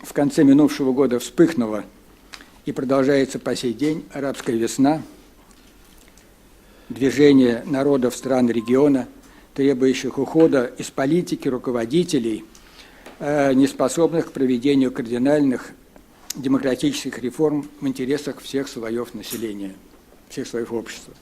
в конце минувшего года вспыхнула и продолжается по сей день арабская весна, движение народов стран региона, требующих ухода из политики руководителей, неспособных к проведению кардинальных демократических реформ в интересах всех слоев населения, всех слоев общества.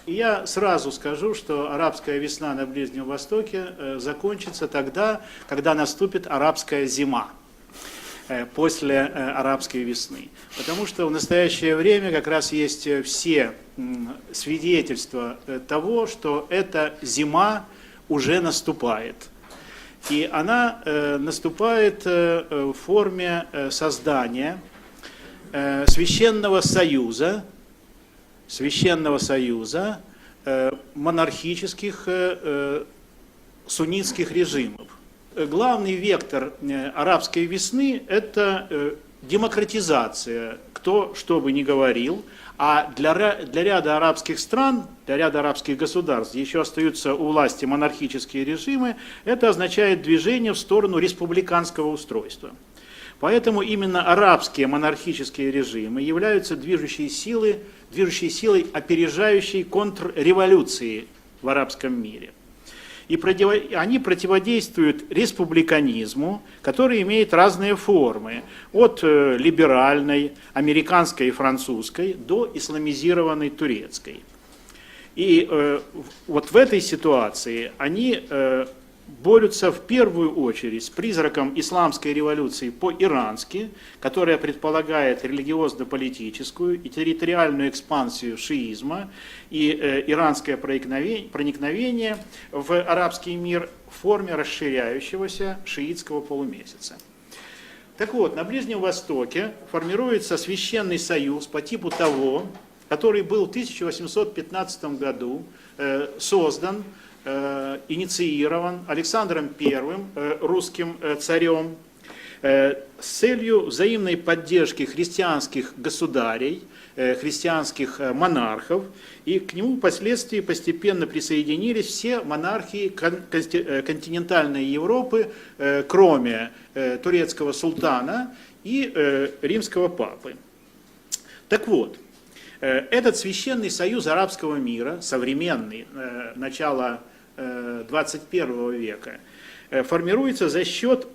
Я сразу скажу, что арабская весна на Ближнем Востоке закончится тогда, когда наступит арабская зима, после арабской весны. Потому что в настоящее время как раз есть все свидетельства того, что эта зима уже наступает. И она наступает в форме создания священного союза монархических суннитских режимов. Главный вектор арабской весны – это демократизация, кто что бы ни говорил, а для ряда арабских стран, для ряда арабских государств, где еще остаются у власти монархические режимы, это означает движение в сторону республиканского устройства. Поэтому именно арабские монархические режимы являются движущей силой, опережающей контрреволюции в арабском мире. И они противодействуют республиканизму, который имеет разные формы, от либеральной, американской и французской, до исламизированной турецкой. И вот в этой ситуации они борются в первую очередь с призраком исламской революции по-ирански, которая предполагает религиозно-политическую и территориальную экспансию шиизма и иранское проникновение в арабский мир в форме расширяющегося шиитского полумесяца. Так вот, на Ближнем Востоке формируется священный союз по типу того, который был в 1815 году создан, инициирован Александром I, русским царем, с целью взаимной поддержки христианских государей, христианских монархов, и к нему впоследствии постепенно присоединились все монархии континентальной Европы, кроме турецкого султана и римского папы. Так вот, этот священный союз арабского мира, современный, начало 21 века, формируется за счет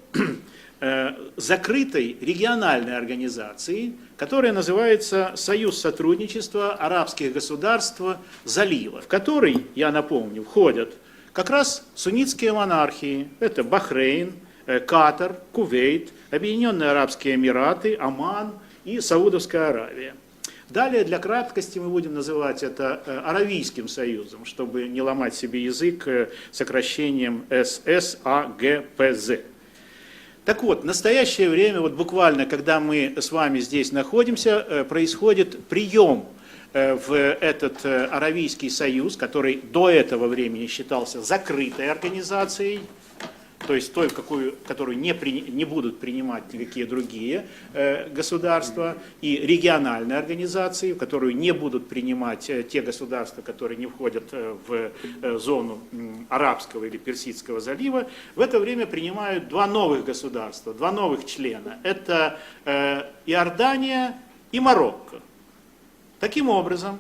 закрытой региональной организации, которая называется Союз сотрудничества арабских государств залива, в который, я напомню, входят как раз суннитские монархии, это Бахрейн, Катар, Кувейт, Объединенные Арабские Эмираты, Оман и Саудовская Аравия. Далее, для краткости, мы будем называть это Аравийским союзом, чтобы не ломать себе язык сокращением ССАГПЗ. Так вот, в настоящее время, вот буквально, когда мы с вами здесь находимся, происходит прием в этот Аравийский союз, который до этого времени считался закрытой организацией, то есть той, которую не будут принимать никакие другие государства, и региональной организации, в которую не будут принимать те государства, которые не входят в зону Арабского или Персидского залива, в это время принимают два новых государства, два новых члена. Это Иордания и Марокко. Таким образом,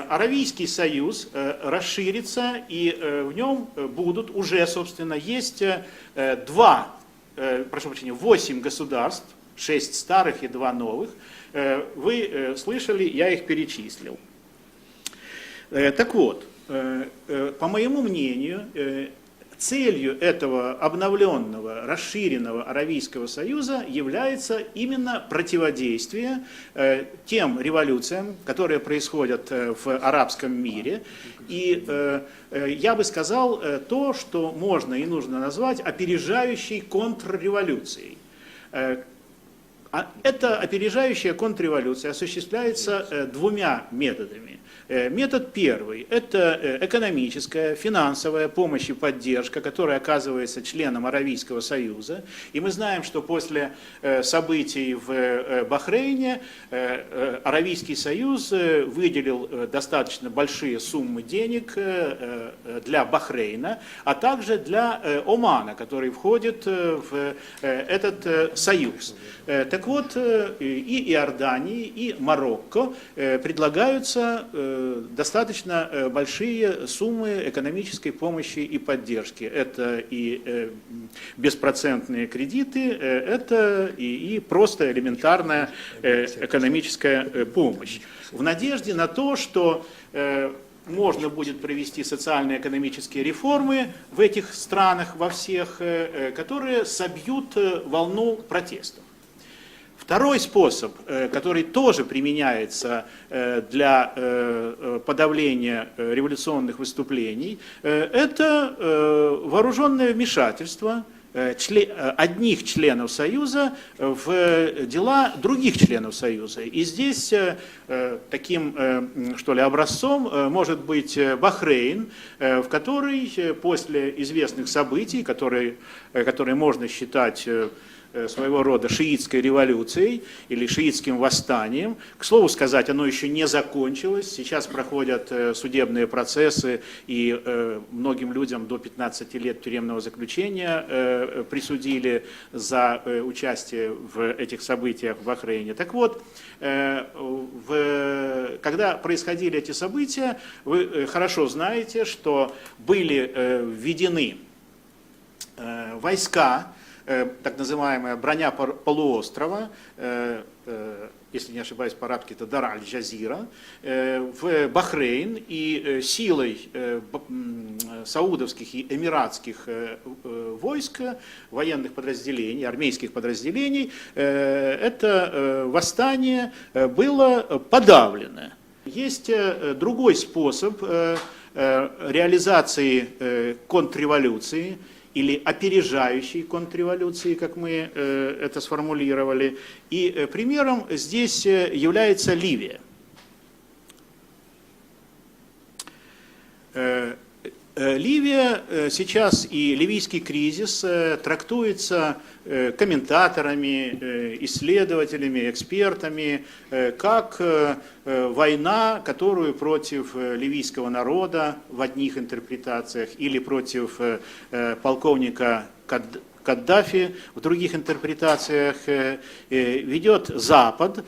Аравийский союз расширится, и в нем будут уже, собственно, есть 8 государств, 6 старых и 2 новых. Вы слышали, я их перечислил. Так вот, по моему мнению, целью этого обновленного, расширенного Аравийского союза является именно противодействие тем революциям, которые происходят в арабском мире. И я бы сказал то, что можно и нужно назвать опережающей контрреволюцией. Эта опережающая контрреволюция осуществляется двумя методами. Метод первый – это экономическая, финансовая помощь и поддержка, которая оказывается членом Аравийского союза. И мы знаем, что после событий в Бахрейне Аравийский союз выделил достаточно большие суммы денег для Бахрейна, а также для Омана, который входит в этот союз. Так вот, и Иордании, и Марокко предлагаются достаточно большие суммы экономической помощи и поддержки. Это и беспроцентные кредиты, это и просто элементарная экономическая помощь. В надежде на то, что можно будет провести социально-экономические реформы в этих странах, во всех, которые собьют волну протестов. Второй способ, который тоже применяется для подавления революционных выступлений, это вооруженное вмешательство одних членов Союза в дела других членов Союза. И здесь таким, что ли, образцом может быть Бахрейн, в который после известных событий, которые можно считать своего рода шиитской революцией или шиитским восстанием. К слову сказать, оно еще не закончилось. Сейчас проходят судебные процессы, и многим людям до 15 лет тюремного заключения присудили за участие в этих событиях в Бахрейне. Так вот, когда происходили эти события, вы хорошо знаете, что были введены войска, так называемая броня полуострова, если не ошибаюсь по-арабски, это Дар аль-Джазира, в Бахрейн, и силой саудовских и эмиратских войск, военных подразделений, армейских подразделений, это восстание было подавлено. Есть другой способ реализации контрреволюции, или опережающей контрреволюции, как мы это сформулировали. И примером здесь является Ливия. Ливия сейчас и ливийский кризис трактуется комментаторами, исследователями, экспертами как война, которую против ливийского народа в одних интерпретациях или против полковника Каддафи в других интерпретациях ведет Запад,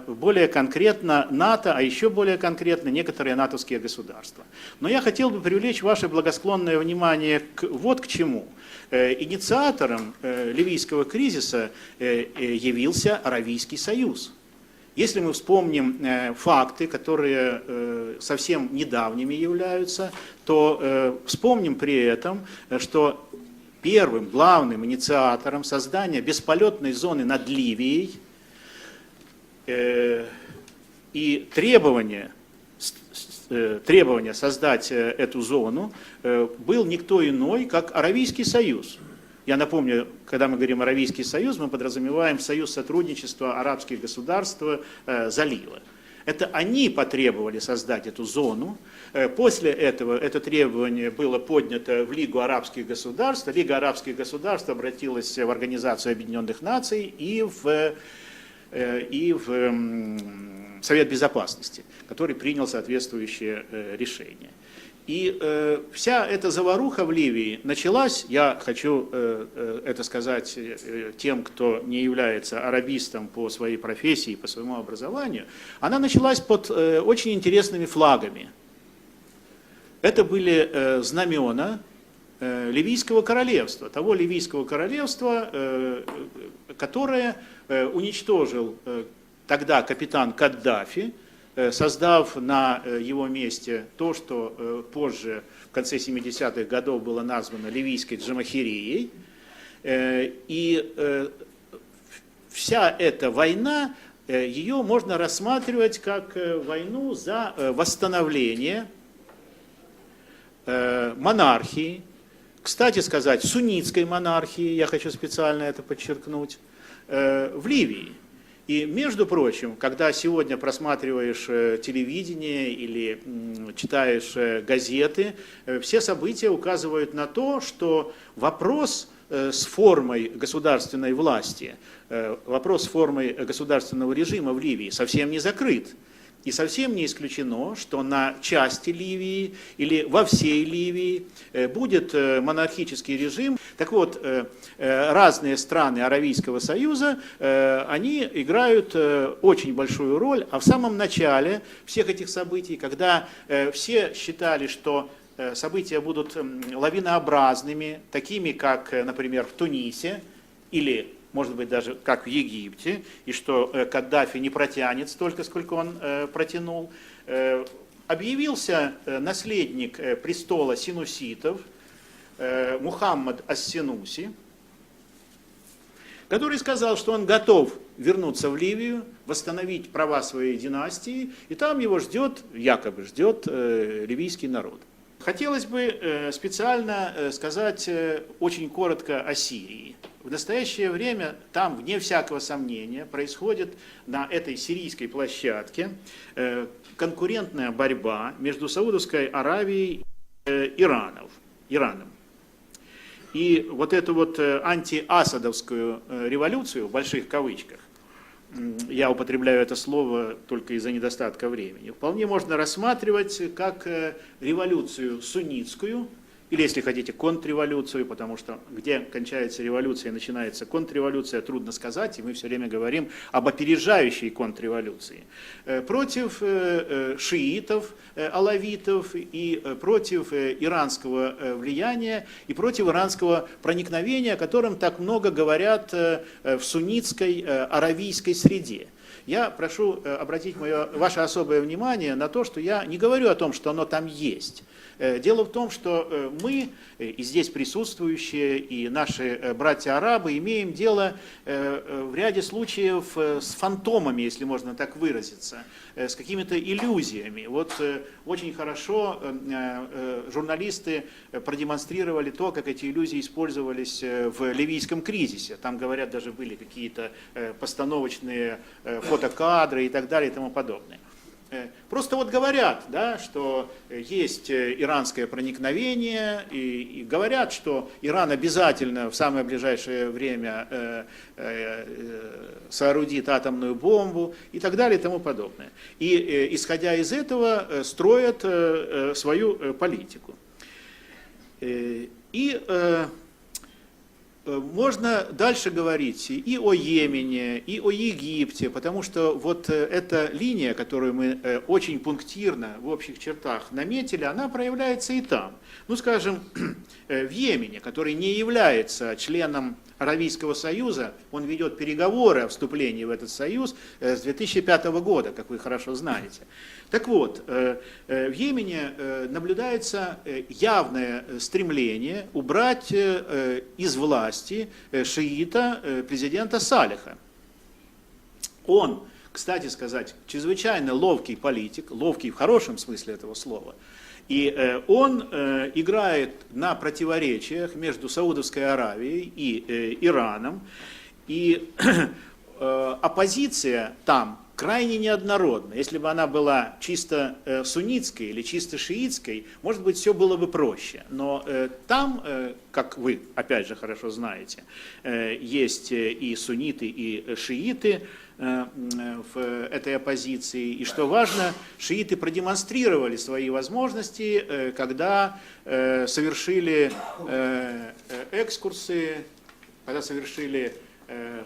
более конкретно НАТО, а еще более конкретно некоторые натовские государства. Но я хотел бы привлечь ваше благосклонное внимание вот к чему. Инициатором ливийского кризиса явился Аравийский союз. Если мы вспомним факты, которые совсем недавними являются, то вспомним при этом, что первым главным инициатором создания бесполетной зоны над Ливией и требования создать эту зону был никто иной, как Аравийский союз. Я напомню, когда мы говорим Аравийский союз, мы подразумеваем союз сотрудничества арабских государств залива. Это они потребовали создать эту зону. После этого это требование было поднято в Лигу арабских государств. Лига арабских государств обратилась в Организацию Объединенных Наций и в Совет Безопасности, который принял соответствующее решение. И вся эта заваруха в Ливии началась, я хочу это сказать тем, кто не является арабистом по своей профессии, по своему образованию, она началась под очень интересными флагами. Это были знамена Ливийского королевства, того Ливийского королевства, которое уничтожил тогда капитан Каддафи, создав на его месте то, что позже, в конце 70-х годов, было названо ливийской джамахирией. И вся эта война, ее можно рассматривать как войну за восстановление монархии, кстати сказать, суннитской монархии, я хочу специально это подчеркнуть, в Ливии. И, между прочим, когда сегодня просматриваешь телевидение или читаешь газеты, все события указывают на то, что вопрос с формой государственной власти, вопрос с формой государственного режима в Ливии совсем не закрыт. И совсем не исключено, что на части Ливии или во всей Ливии будет монархический режим. Так вот, разные страны Аравийского союза, они играют очень большую роль, а в самом начале всех этих событий, когда все считали, что события будут лавинообразными, такими, как, например, в Тунисе или, может быть, даже как в Египте, и что Каддафи не протянет столько, сколько он протянул, объявился наследник престола синуситов Мухаммад ас-Синуси, который сказал, что он готов вернуться в Ливию, восстановить права своей династии, и там его ждет, якобы ждет, ливийский народ. Хотелось бы специально сказать очень коротко о Сирии. В настоящее время там, вне всякого сомнения, происходит на этой сирийской площадке конкурентная борьба между Саудовской Аравией и Ираном. И вот эту вот антиасадовскую революцию, в больших кавычках, я употребляю это слово только из-за недостатка времени, вполне можно рассматривать как революцию суннитскую, или, если хотите, контрреволюцию, потому что где кончается революция и начинается контрреволюция, трудно сказать, и мы все время говорим об опережающей контрреволюции. Против шиитов, алавитов и против иранского влияния, и против иранского проникновения, о котором так много говорят в суннитской аравийской среде. Я прошу обратить ваше особое внимание на то, что я не говорю о том, что оно там есть. Дело в том, что мы, и здесь присутствующие, и наши братья-арабы, имеем дело в ряде случаев с фантомами, если можно так выразиться, с какими-то иллюзиями. Вот очень хорошо журналисты продемонстрировали то, как эти иллюзии использовались в ливийском кризисе. Там, говорят, даже были какие-то постановочные фотокадры и так далее и тому подобное. Просто вот говорят, да, что есть иранское проникновение, и говорят, что Иран обязательно в самое ближайшее время соорудит атомную бомбу и так далее и тому подобное. И исходя из этого строят свою политику. И можно дальше говорить и о Йемене, и о Египте, потому что вот эта линия, которую мы очень пунктирно в общих чертах наметили, она проявляется и там. Ну, скажем, в Йемене, который не является членом Аравийского союза, он ведет переговоры о вступлении в этот союз с 2005 года, как вы хорошо знаете. Так вот, в Йемене наблюдается явное стремление убрать из власти шиита президента Салиха. Он, кстати сказать, чрезвычайно ловкий политик, ловкий в хорошем смысле этого слова. И он играет на противоречиях между Саудовской Аравией и Ираном. И оппозиция там крайне неоднородна. Если бы она была чисто суннитской или чисто шиитской, может быть, все было бы проще. Но там, как вы опять же хорошо знаете, есть и сунниты, и шииты в этой оппозиции. И что важно, шииты продемонстрировали свои возможности, когда совершили экскурсы, когда совершили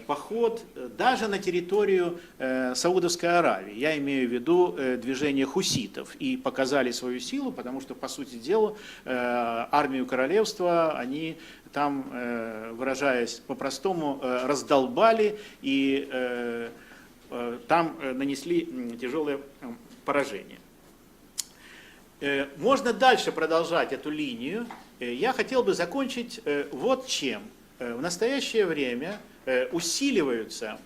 поход даже на территорию Саудовской Аравии. Я имею в виду движение хуситов. И показали свою силу, потому что, по сути дела, армию королевства они там, выражаясь по-простому, раздолбали и там нанесли тяжелое поражение. Можно дальше продолжать эту линию. Я хотел бы закончить вот чем. В настоящее время усиливаются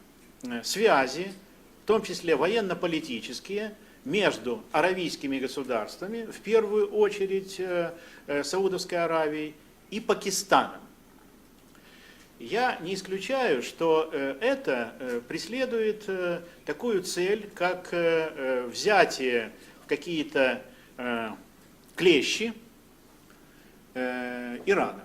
связи, в том числе военно-политические, между аравийскими государствами, в первую очередь Саудовской Аравией, и Пакистаном. я не исключаю, что это преследует такую цель, как взятие в какие-то клещи Ирана.